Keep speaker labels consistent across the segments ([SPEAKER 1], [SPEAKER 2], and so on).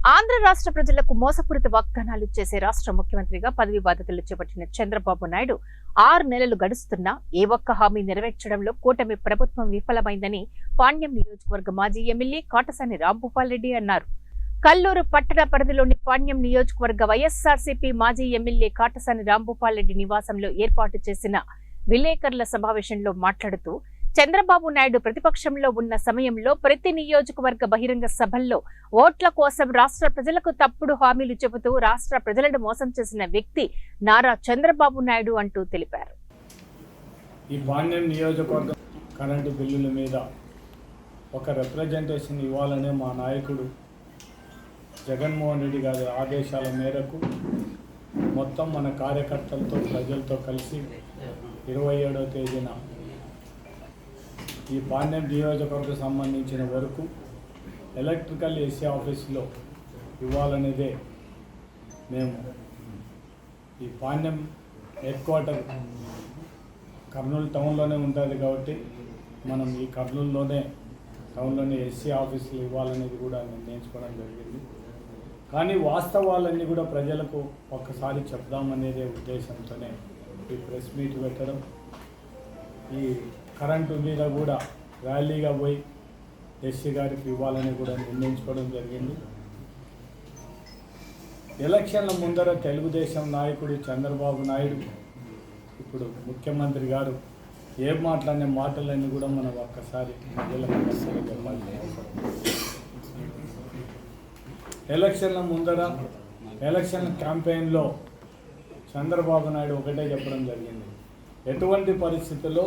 [SPEAKER 1] ఆంధ్ర రాష్ట్ర ప్రజలకు మోసపూరిత వాగ్దానాలు చేసే రాష్ట్ర ముఖ్యమంత్రిగా పదవి బాధ్యతలు చేపట్టిన చంద్రబాబు నాయుడు 6 నెలలు గడుస్తున్నా ఏ ఒక్క హామీ నెరవేర్చడంలో కూటమి ప్రభుత్వం విఫలమైందని పాణ్యం నియోజకవర్గ మాజీ ఎమ్మెల్యే కాటసాని రాంభూపాల్ రెడ్డి అన్నారు. కల్లూరు పట్టణ పరిధిలోని పాణ్యం నియోజకవర్గ వైఎస్ఆర్సీపీ మాజీ ఎమ్మెల్యే కాటసాని రాంభూపాల్ రెడ్డి నివాసంలో ఏర్పాటు చేసిన విలేకరుల సమావేశంలో మాట్లాడుతూ చంద్రబాబు నాయుడు ప్రతిపక్షంలో ఉన్న సమయంలో ప్రతి నియోజకవర్గ బహిరంగ సభల్లో ఓట్ల కోసం రాష్ట్ర ప్రజలకు తప్పుడు హామీలు చెబుతూ రాష్ట్ర ప్రజలను మోసం చేసిన వ్యక్తి నారా చంద్రబాబు నాయుడు అంటూ తెలిపారు.
[SPEAKER 2] ఈ పాణ్యం నియోజకవర్గం కరెంటు బిల్లుల మీద ఒక రిప్రజెంటేషన్ ఇవ్వాలనే మా నాయకుడు జగన్మోహన్ రెడ్డి గారి ఆదేశాల మేరకు మొత్తం మన కార్యకర్తలతో ప్రజలతో కలిసి 27వ తేదీన ఈ పాణ్యం నియోజకవర్గం సంబంధించిన వరకు ఎలక్ట్రికల్ ఏసీ ఆఫీసులో ఇవ్వాలనేదే మేము ఈ పాణ్యం హెడ్ క్వార్టర్ కర్నూలు టౌన్లోనే ఉంటుంది కాబట్టి మనం ఈ కర్నూలులోనే టౌన్లోనే ఎస్సీ ఆఫీసులు ఇవ్వాలనేది కూడా నిర్ణయించుకోవడం జరిగింది. కానీ వాస్తవాలన్నీ కూడా ప్రజలకు ఒక్కసారి చెప్దామనేదే ఉద్దేశంతోనే ఈ ప్రెస్ మీట్ పెట్టడం, ఈ కరెంటు మీద కూడా ర్యాలీగా పోయి ఎస్సీ గారికి ఇవ్వాలని కూడా నిర్ణయించుకోవడం జరిగింది. ఎలక్షన్ల ముందర తెలుగుదేశం నాయకుడు చంద్రబాబు నాయుడు ఇప్పుడు ముఖ్యమంత్రి గారు ఏం మాట్లాడిన మాటలన్నీ కూడా మనం ఒక్కసారి ప్రజలకు చెప్పాల్సిన అవసరం. ఎలక్షన్ల ముందర ఎలక్షన్ క్యాంపెయిన్లో చంద్రబాబు నాయుడు ఒకటే చెప్పడం జరిగింది, ఎటువంటి పరిస్థితుల్లో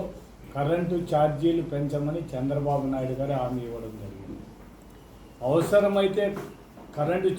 [SPEAKER 2] కరెంటు ఛార్జీలు పెంచమని చంద్రబాబు నాయుడు గారు హామీ ఇవ్వడం జరిగింది. అవసరమైతే కరెంటు